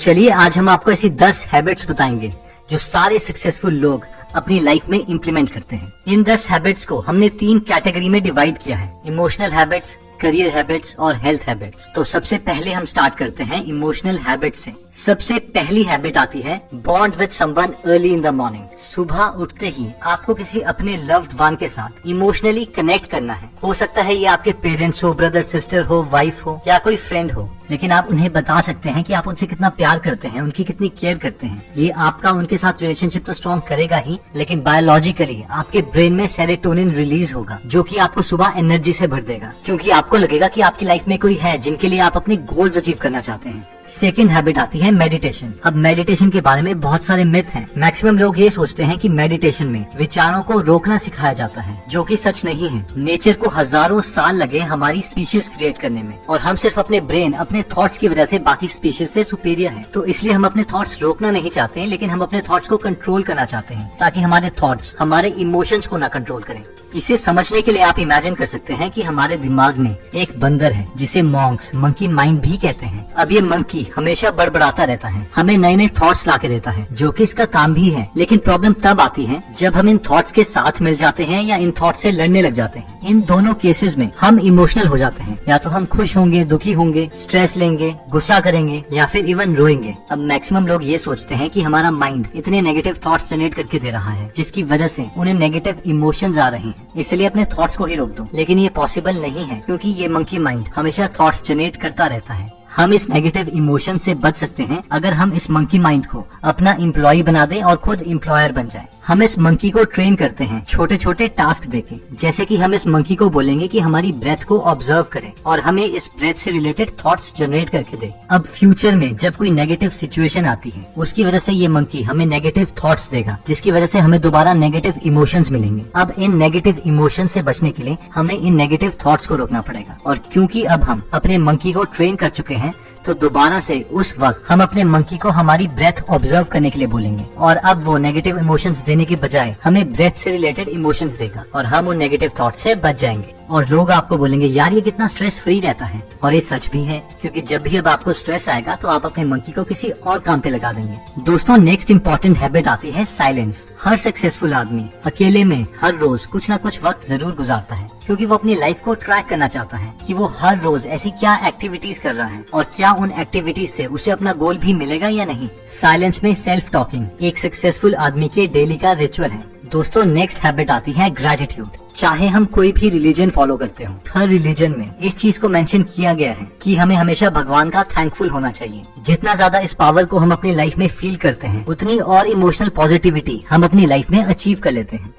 चलिए आज हम आपको ऐसी 10 हैबिट्स बताएंगे जो सारे सक्सेसफुल लोग अपनी लाइफ में इम्प्लीमेंट करते हैं। इन 10 हैबिट्स को हमने 3 कैटेगरी में डिवाइड किया है, इमोशनल हैबिट्स, करियर हैबिट्स और हेल्थ हैबिट्स। तो सबसे पहले हम स्टार्ट करते हैं इमोशनल हैबिट से। सबसे पहली हैबिट आती है bond with someone early in the morning. सुबह उठते ही आपको किसी अपने लव्ड वन के साथ इमोशनली कनेक्ट करना है। हो सकता है ये आपके पेरेंट्स हो, ब्रदर सिस्टर हो, वाइफ हो या कोई फ्रेंड हो, लेकिन आप उन्हें बता सकते हैं कि आप उनसे कितना प्यार करते हैं, उनकी कितनी केयर करते हैं। ये आपका उनके साथ रिलेशनशिप तो स्ट्रॉन्ग करेगा ही, लेकिन बायोलॉजिकली आपके ब्रेन में सेरोटोनिन रिलीज होगा जो कि आपको सुबह एनर्जी से भर देगा, क्योंकि आपको लगेगा कि आपकी लाइफ में कोई है जिनके लिए आप अपने गोल्स अचीव करना चाहते हैं। सेकंड हैबिट आती है मेडिटेशन। अब मेडिटेशन के बारे में बहुत सारे मिथ हैं। मैक्सिमम लोग ये सोचते हैं कि मेडिटेशन में विचारों को रोकना सिखाया जाता है, जो कि सच नहीं है। नेचर को हजारों साल लगे हमारी स्पीशीज क्रिएट करने में, और हम सिर्फ अपने ब्रेन, अपने थॉट्स की वजह से बाकी स्पीशीज से सुपीरियर हैं। तो इसलिए हम अपने थॉट्स रोकना नहीं चाहते हैं, लेकिन हम अपने थॉट्स को कंट्रोल करना चाहते हैं, ताकि हमारे थॉट्स हमारे इमोशंस को ना कंट्रोल करें। इसे समझने के लिए आप इमेजिन कर सकते हैं कि हमारे दिमाग में एक बंदर है जिसे मॉन्क्स मंकी माइंड भी कहते हैं। अब ये मंकी हमेशा बड़बड़ाता रहता है, हमें नए नए थॉट्स लाके देता है, जो कि इसका काम भी है। लेकिन प्रॉब्लम तब आती है जब हम इन थॉट्स के साथ मिल जाते हैं या इन थॉट्स से लड़ने लग जाते हैं। इन दोनों केसेस में हम इमोशनल हो जाते हैं। या तो हम खुश होंगे, दुखी होंगे, स्ट्रेस लेंगे, गुस्सा करेंगे या फिर इवन रोएंगे। अब मैक्सिमम लोग ये सोचते हैं कि हमारा माइंड इतने नेगेटिव थॉट्स जनरेट करके दे रहा है, जिसकी वजह से उन्हें नेगेटिव इमोशंस आ रहे हैं, इसलिए अपने थॉट्स को ही रोक दो। लेकिन ये पॉसिबल नहीं है, क्योंकि ये मंकी माइंड हमेशा थॉट्स जनरेट करता रहता है। हम इस नेगेटिव इमोशन से बच सकते हैं अगर हम इस मंकी माइंड को अपना एम्प्लॉय बना दें और खुद एम्प्लॉयर बन जाएं। हम इस मंकी को ट्रेन करते हैं छोटे छोटे टास्क देके, जैसे कि हम इस मंकी को बोलेंगे कि हमारी ब्रेथ को ऑब्जर्व करे और हमें इस ब्रेथ से रिलेटेड थॉट्स जनरेट करके दे। अब फ्यूचर में जब कोई नेगेटिव सिचुएशन आती है, उसकी वजह से ये मंकी हमें नेगेटिव थॉट्स देगा, जिसकी वजह से हमें दोबारा नेगेटिव इमोशंस मिलेंगे। अब इन नेगेटिव इमोशन से बचने के लिए हमें इन नेगेटिव थॉट्स को रोकना पड़ेगा। और क्योंकि अब हम अपने मंकी को ट्रेन कर चुके हैं, तो दोबारा से उस वक्त हम अपने मंकी को हमारी ब्रेथ ऑब्जर्व करने के लिए बोलेंगे, और अब वो नेगेटिव इमोशंस देने के बजाय हमें ब्रेथ से रिलेटेड इमोशंस देगा, और हम उन नेगेटिव थॉट से बच जाएंगे। और लोग आपको बोलेंगे यार ये कितना स्ट्रेस फ्री रहता है, और ये सच भी है, क्योंकि जब भी अब आपको स्ट्रेस आएगा तो आप अपने मंकी को किसी और काम पे लगा देंगे। दोस्तों, नेक्स्ट इम्पोर्टेंट हैबिट आती है साइलेंस। हर सक्सेसफुल आदमी अकेले में हर रोज कुछ न कुछ वक्त जरूर गुजारता है, क्योंकि वो अपनी लाइफ को ट्रैक करना चाहता है कि वो हर रोज ऐसी क्या एक्टिविटीज कर रहा है और क्या उन एक्टिविटीज से उसे अपना गोल भी मिलेगा या नहीं। साइलेंस में सेल्फ टॉकिंग एक सक्सेसफुल आदमी के डेली का रिचुअल है। दोस्तों, नेक्स्ट हैबिट आती है ग्रैटिट्यूड। चाहे हम कोई भी रिलीजन फॉलो करते हो, हर रिलीजन में इस चीज को मेंशन किया गया है कि हमें हमेशा भगवान का थैंकफुल होना चाहिए। जितना ज्यादा इस पावर को हम अपनी लाइफ में फील करते हैं, उतनी और इमोशनल पॉजिटिविटी हम अपनी लाइफ में अचीव कर लेते हैं।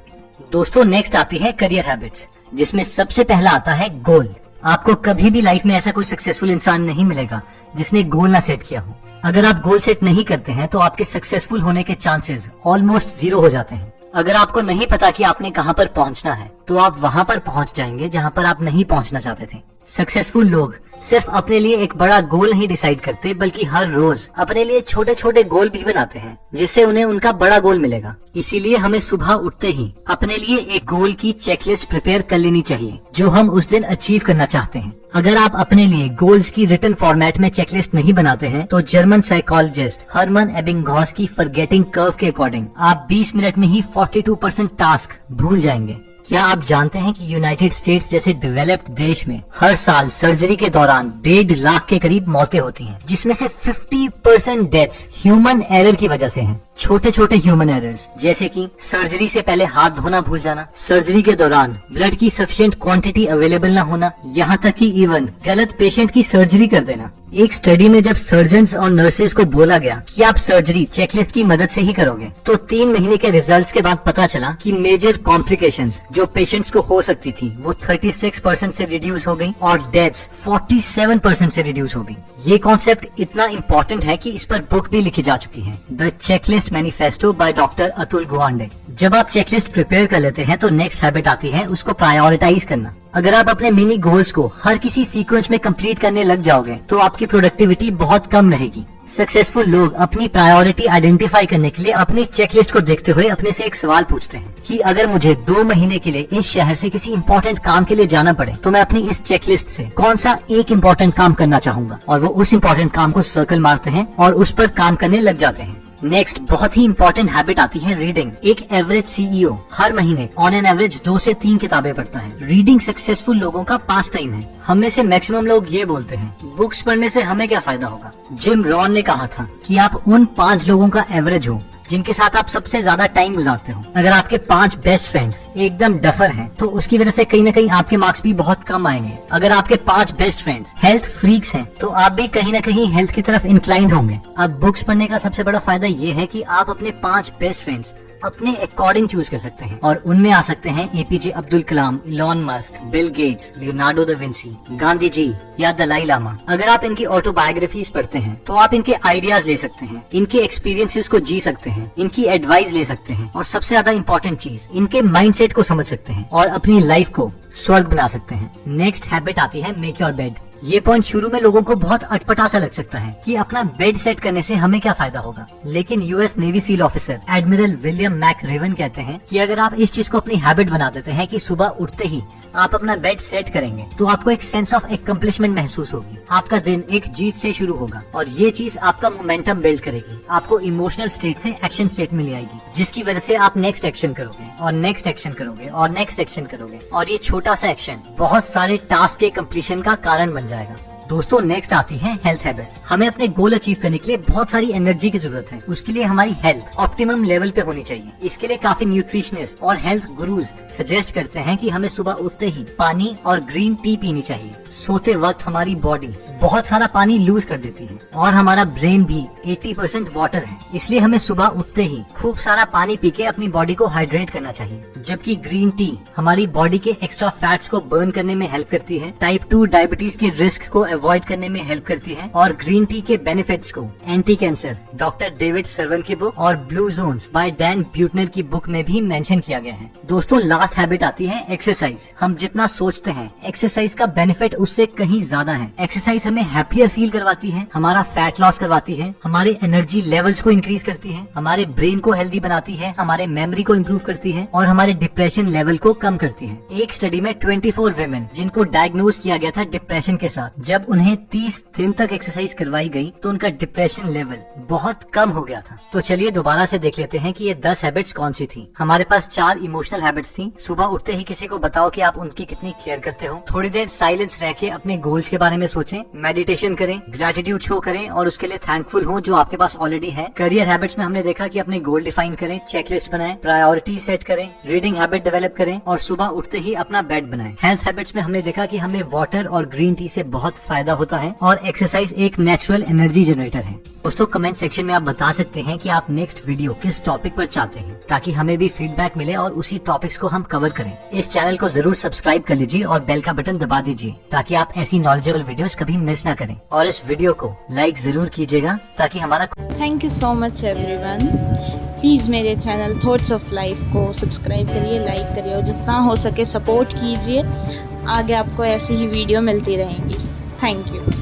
दोस्तों, नेक्स्ट आती है करियर हैबिट्स, जिसमें सबसे पहला आता है गोल। आपको कभी भी लाइफ में ऐसा कोई सक्सेसफुल इंसान नहीं मिलेगा जिसने गोल ना सेट किया हो। अगर आप गोल सेट नहीं करते हैं तो आपके सक्सेसफुल होने के चांसेस ऑलमोस्ट 0 हो जाते हैं। अगर आपको नहीं पता कि आपने कहां पर पहुंचना है, तो आप वहां पर पहुंच जाएंगे जहां पर आप नहीं पहुंचना चाहते थे। सक्सेसफुल लोग सिर्फ अपने लिए एक बड़ा गोल नहीं डिसाइड करते, बल्कि हर रोज अपने लिए छोटे छोटे गोल भी बनाते हैं, जिससे उन्हें उनका बड़ा गोल मिलेगा। इसीलिए हमें सुबह उठते ही अपने लिए एक गोल की चेकलिस्ट प्रिपेयर कर लेनी चाहिए, जो हम उस दिन अचीव करना चाहते हैं। अगर आप अपने लिए गोल्स की रिटन फॉर्मेट में चेकलिस्ट नहीं बनाते हैं, तो जर्मन साइकोलॉजिस्ट हर्मन एबिंगहॉस की फॉरगेटिंग कर्व के अकॉर्डिंग आप 20 मिनट में ही 42% टास्क भूल जाएंगे। क्या आप जानते हैं कि यूनाइटेड स्टेट्स जैसे डेवलप्ड देश में हर साल सर्जरी के दौरान 1.5 लाख के करीब मौतें होती हैं, जिसमें से 50% डेथ्स ह्यूमन एरर की वजह से हैं। छोटे छोटे ह्यूमन एरर्स, जैसे कि सर्जरी से पहले हाथ धोना भूल जाना, सर्जरी के दौरान ब्लड की सफिशिएंट क्वांटिटी अवेलेबल न होना, यहाँ तक कि इवन गलत पेशेंट की सर्जरी कर देना। एक स्टडी में जब सर्जन्स और नर्सेज को बोला गया कि आप सर्जरी चेकलिस्ट की मदद से ही करोगे, तो 3 महीने के रिजल्ट्स के बाद पता चला कि मेजर कॉम्प्लिकेशंस जो पेशेंट्स को हो सकती थी, वो 36% से रिड्यूस हो गई और डेथ्स 47% से रिड्यूस हो गई। ये कॉन्सेप्ट इतना इम्पोर्टेंट है कि इस पर बुक भी लिखी जा चुकी है, the checklist manifesto by doctor Atul Gawande. जब आप चेकलिस्ट प्रिपेयर कर लेते हैं, तो नेक्स्ट हैबिट आती है उसको प्रायोरिटाइज करना। अगर आप अपने मिनी गोल्स को हर किसी सीक्वेंस में कंप्लीट करने लग जाओगे, तो आपकी प्रोडक्टिविटी बहुत कम रहेगी। सक्सेसफुल लोग अपनी प्रायोरिटी आइडेंटिफाई करने के लिए अपनी चेकलिस्ट को देखते हुए अपने से एक सवाल पूछते हैं कि अगर मुझे 2 महीने के लिए इस शहर से किसी इंपॉर्टेंट काम के लिए जाना पड़े तो मैं अपनी इस चेकलिस्ट से कौन सा एक इंपॉर्टेंट काम करना चाहूंगा, और वो उस इंपॉर्टेंट काम को सर्कल मारते हैं और उस पर काम करने लग जाते हैं। नेक्स्ट बहुत ही इंपॉर्टेंट हैबिट आती है रीडिंग। एक एवरेज सीईओ हर महीने ऑन एन एवरेज 2 से 3 किताबें पढ़ता है। रीडिंग सक्सेसफुल लोगों का पास टाइम है। हम में से मैक्सिमम लोग ये बोलते हैं बुक्स पढ़ने से हमें क्या फायदा होगा। जिम रॉन ने कहा था कि आप उन 5 लोगों का एवरेज हो जिनके साथ आप सबसे ज्यादा टाइम गुजारते हो। अगर आपके 5 बेस्ट फ्रेंड्स एकदम डफर हैं, तो उसकी वजह से कहीं न कहीं आपके मार्क्स भी बहुत कम आएंगे। अगर आपके 5 बेस्ट फ्रेंड्स हेल्थ फ्रीक्स हैं, तो आप भी कहीं न कहीं हेल्थ की तरफ इंक्लाइंड होंगे। अब बुक्स पढ़ने का सबसे बड़ा फायदा ये है कि आप अपने 5 बेस्ट फ्रेंड्स अपने अकॉर्डिंग चूज कर सकते हैं, और उनमें आ सकते हैं APJ Abdul Kalam, Elon Musk, Bill Gates, Leonardo da Vinci, Gandhi ji या दलाई लामा। अगर आप इनकी ऑटोबायोग्राफीज पढ़ते हैं तो आप इनके आइडियाज ले सकते हैं, इनके एक्सपीरियंसेस को जी सकते हैं, इनकी एडवाइस ले सकते हैं, और सबसे ज्यादा इंपॉर्टेंट चीज इनके माइंडसेट को समझ सकते हैं और अपनी लाइफ को स्वर्ग बना सकते हैं। नेक्स्ट हैबिट आती है मेक योर बेड। ये पॉइंट शुरू में लोगों को बहुत अटपटा सा लग सकता है कि अपना बेड सेट करने से हमें क्या फायदा होगा, लेकिन US navy SEAL officer admiral William McRaven कहते हैं कि अगर आप इस चीज को अपनी हैबिट बना देते हैं कि सुबह उठते ही आप अपना बेड सेट करेंगे, तो आपको एक सेंस ऑफ अकम्प्लिशमेंट महसूस होगी। आपका दिन एक जीत से शुरू होगा और ये चीज आपका मोमेंटम बिल्ड करेगी, आपको इमोशनल स्टेट से एक्शन स्टेट में ले आएगी, जिसकी वजह से आप नेक्स्ट एक्शन करोगे और नेक्स्ट एक्शन करोगे और नेक्स्ट एक्शन करोगे, और ये छोटा सा एक्शन बहुत सारे टास्क के कम्प्लीशन का कारण बन जाएगा। दोस्तों नेक्स्ट आती है हेल्थ हैबिट्स। हमें अपने गोल अचीव करने के लिए बहुत सारी एनर्जी की जरूरत है। उसके लिए हमारी हेल्थ ऑप्टिमम लेवल पे होनी चाहिए। इसके लिए काफी न्यूट्रिशनिस्ट और हेल्थ गुरुज सजेस्ट करते हैं कि हमें सुबह उठते ही पानी और ग्रीन टी पीनी चाहिए। सोते वक्त हमारी बॉडी बहुत सारा पानी लूज कर देती है और हमारा ब्रेन भी 80% वाटर है, इसलिए हमें सुबह उठते ही खूब सारा पानी पी के अपनी बॉडी को हाइड्रेट करना चाहिए। जबकि ग्रीन टी हमारी बॉडी के एक्स्ट्रा फैट्स को बर्न करने में हेल्प करती है, टाइप 2 डायबिटीज के रिस्क को अवॉइड करने में हेल्प करती है, और ग्रीन टी के बेनिफिट्स को anti cancer doctor David Servan की बुक और Blue Zones by Dan Buettner की बुक में भी मेंशन किया गया है। दोस्तों लास्ट हैबिट आती है एक्सरसाइज। हम जितना सोचते हैं एक्सरसाइज का बेनिफिट उससे कहीं ज्यादा है। एक्सरसाइज हमें हैप्पियर फील करवाती है, हमारा फैट लॉस करवाती है, हमारे एनर्जी लेवल्स को इंक्रीज करती है, हमारे ब्रेन को हेल्दी बनाती है, हमारे मेमोरी को इम्प्रूव करती है, और हमारे डिप्रेशन लेवल को कम करती है। एक स्टडी में 24 वुमेन जिनको डायग्नोज किया गया था डिप्रेशन के साथ, जब उन्हें 30 दिन तक एक्सरसाइज करवाई गई तो उनका डिप्रेशन लेवल बहुत कम हो गया था। तो चलिए दोबारा से देख लेते हैं कि ये 10 हैबिट्स कौन सी थी। हमारे पास 4 इमोशनल हैबिट्स थी। सुबह उठते ही किसी को बताओ कि आप उनकी कितनी केयर करते हो। थोड़ी देर साइलेंस रह के अपने गोल्स के बारे में सोचें, मेडिटेशन करें, ग्रेटिट्यूड शो करें और उसके लिए थैंकफुल हो जो आपके पास ऑलरेडी है। करियर हैबिट्स में हमने देखा कि अपने गोल डिफाइन करें, चेकलिस्ट बनाएं, प्रायोरिटी सेट करें, रीडिंग हैबिट डेवलप करें और सुबह उठते ही अपना बेड बनाएं। हेल्थ हैबिट्स में हमने देखा कि हमें वाटर और ग्रीन टी से बहुत फायदा होता है और एक्सरसाइज एक नेचुरल एनर्जी जनरेटर है। दोस्तों कमेंट सेक्शन में आप बता सकते हैं कि आप नेक्स्ट वीडियो किस टॉपिक पर चाहते हैं, ताकि हमें भी फीडबैक मिले और उसी टॉपिक्स को हम कवर करें। इस चैनल को जरूर सब्सक्राइब कर लीजिए और बेल का बटन दबा दीजिए ताकि आप ऐसी नॉलेजेबल वीडियोस कभी मिस ना करें, और इस वीडियो को लाइक जरूर कीजिएगा ताकि हमारा। Thank you so much everyone. Please मेरे चैनल थॉट्स ऑफ लाइफ को सब्सक्राइब करिए, लाइक करिए और जितना हो सके सपोर्ट कीजिए। आगे आपको ऐसी ही वीडियो मिलती रहेंगी। Thank you.